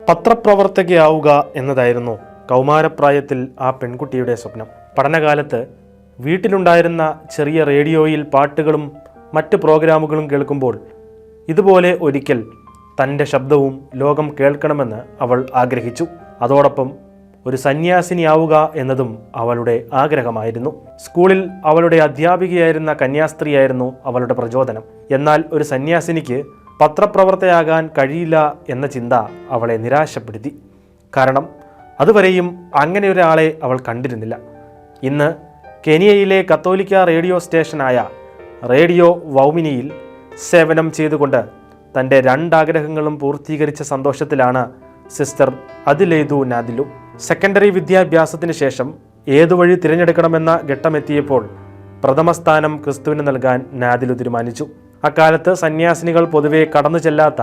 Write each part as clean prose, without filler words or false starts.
പത്രപ്രവർത്തകയാവുക എന്നതായിരുന്നു കൗമാരപ്രായത്തിൽ ആ പെൺകുട്ടിയുടെ സ്വപ്നം. പഠനകാലത്ത് വീട്ടിലുണ്ടായിരുന്ന ചെറിയ റേഡിയോയിൽ പാട്ടുകളും മറ്റ് പ്രോഗ്രാമുകളും കേൾക്കുമ്പോൾ ഇതുപോലെ ഒരിക്കൽ തൻ്റെ ശബ്ദവും ലോകം കേൾക്കണമെന്ന് അവൾ ആഗ്രഹിച്ചു. അതോടൊപ്പം ഒരു സന്യാസിനിയാവുക എന്നതും അവളുടെ ആഗ്രഹമായിരുന്നു. സ്കൂളിൽ അവളുടെ അധ്യാപികയായിരുന്ന കന്യാസ്ത്രീയായിരുന്നു അവളുടെ പ്രചോദനം. എന്നാൽ ഒരു സന്യാസിനിക്ക് പത്രപ്രവർത്തകയാകാൻ കഴിയില്ല എന്ന ചിന്ത അവളെ നിരാശപ്പെടുത്തി. കാരണം അതുവരെയും അങ്ങനെ ഒരാളെ അവൾ കണ്ടിരുന്നില്ല. ഇന്ന് കെനിയയിലെ കത്തോലിക്ക റേഡിയോ സ്റ്റേഷനായ റേഡിയോ വൗമിനിയിൽ സേവനം ചെയ്തുകൊണ്ട് തൻ്റെ 2 ആഗ്രഹങ്ങളും പൂർത്തീകരിച്ച സന്തോഷത്തിലാണ് സിസ്റ്റർ അതിലേതു നാദിലു. സെക്കൻഡറി വിദ്യാഭ്യാസത്തിന് ശേഷം ഏതുവഴി തിരഞ്ഞെടുക്കണമെന്ന ഘട്ടമെത്തിയപ്പോൾ പ്രഥമ സ്ഥാനം ക്രിസ്തുവിന് നൽകാൻ നാദിലു തീരുമാനിച്ചു. അക്കാലത്ത് സന്യാസിനികൾ പൊതുവെ കടന്നു ചെല്ലാത്ത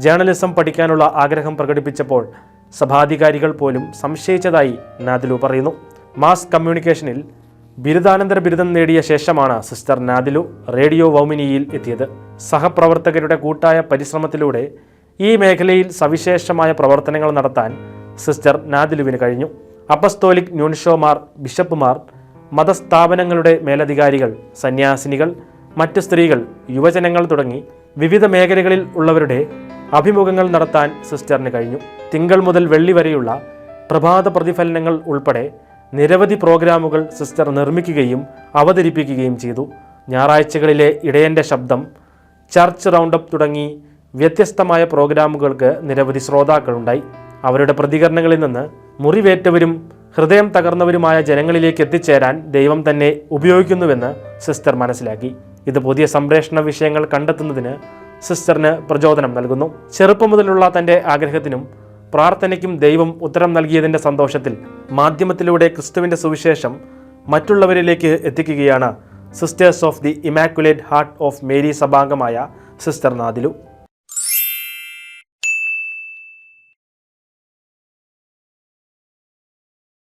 ജേർണലിസം പഠിക്കാനുള്ള ആഗ്രഹം പ്രകടിപ്പിച്ചപ്പോൾ സഭാധികാരികൾ പോലും സംശയിച്ചതായി നാദിലു പറയുന്നു. മാസ് കമ്മ്യൂണിക്കേഷനിൽ ബിരുദാനന്തര ബിരുദം നേടിയ ശേഷമാണ് സിസ്റ്റർ നാദിലു റേഡിയോ വൗമിനിയിൽ എത്തിയത്. സഹപ്രവർത്തകരുടെ കൂട്ടായ പരിശ്രമത്തിലൂടെ ഈ മേഖലയിൽ സവിശേഷമായ പ്രവർത്തനങ്ങൾ നടത്താൻ സിസ്റ്റർ നാദിലുവിന് കഴിഞ്ഞു. അപ്പസ്തോലിക് ന്യൂൻഷോമാർ, ബിഷപ്പുമാർ, മതസ്ഥാപനങ്ങളുടെ മേലധികാരികൾ, സന്യാസിനികൾ, മറ്റ് സ്ത്രീകൾ, യുവജനങ്ങൾ തുടങ്ങി വിവിധ മേഖലകളിൽ ഉള്ളവരുടെ അഭിമുഖങ്ങൾ നടത്താൻ സിസ്റ്ററിന് കഴിഞ്ഞു. തിങ്കൾ മുതൽ വെള്ളി വരെയുള്ള പ്രഭാത പ്രതിഫലനങ്ങൾ ഉൾപ്പെടെ നിരവധി പ്രോഗ്രാമുകൾ സിസ്റ്റർ നിർമ്മിക്കുകയും അവതരിപ്പിക്കുകയും ചെയ്തു. ഞായറാഴ്ചകളിലെ ഇടയൻ്റെ ശബ്ദം, ചർച്ച് റൗണ്ടപ്പ് തുടങ്ങി വ്യത്യസ്തമായ പ്രോഗ്രാമുകൾക്ക് നിരവധി ശ്രോതാക്കളുണ്ടായി. അവരുടെ പ്രതികരണങ്ങളിൽ നിന്ന് മുറിവേറ്റവരും ഹൃദയം തകർന്നവരുമായ ജനങ്ങളിലേക്ക് എത്തിച്ചേരാൻ ദൈവം തന്നെ ഉപയോഗിക്കുന്നുവെന്ന് സിസ്റ്റർ മനസ്സിലാക്കി. ഇത് പുതിയ സംപ്രേഷണ വിഷയങ്ങൾ കണ്ടെത്തുന്നതിന് സിസ്റ്ററിന് പ്രചോദനം നൽകുന്നു. ചെറുപ്പം മുതലുള്ള തൻ്റെ ആഗ്രഹത്തിനും പ്രാർത്ഥനയ്ക്കും ദൈവം ഉത്തരം നൽകിയതിൻ്റെ സന്തോഷത്തിൽ മാധ്യമത്തിലൂടെ ക്രിസ്തുവിൻ്റെ സുവിശേഷം മറ്റുള്ളവരിലേക്ക് എത്തിക്കുകയാണ് sisters of the immaculate heart of Mary സഭാംഗമായ സിസ്റ്റർ നാദിലു.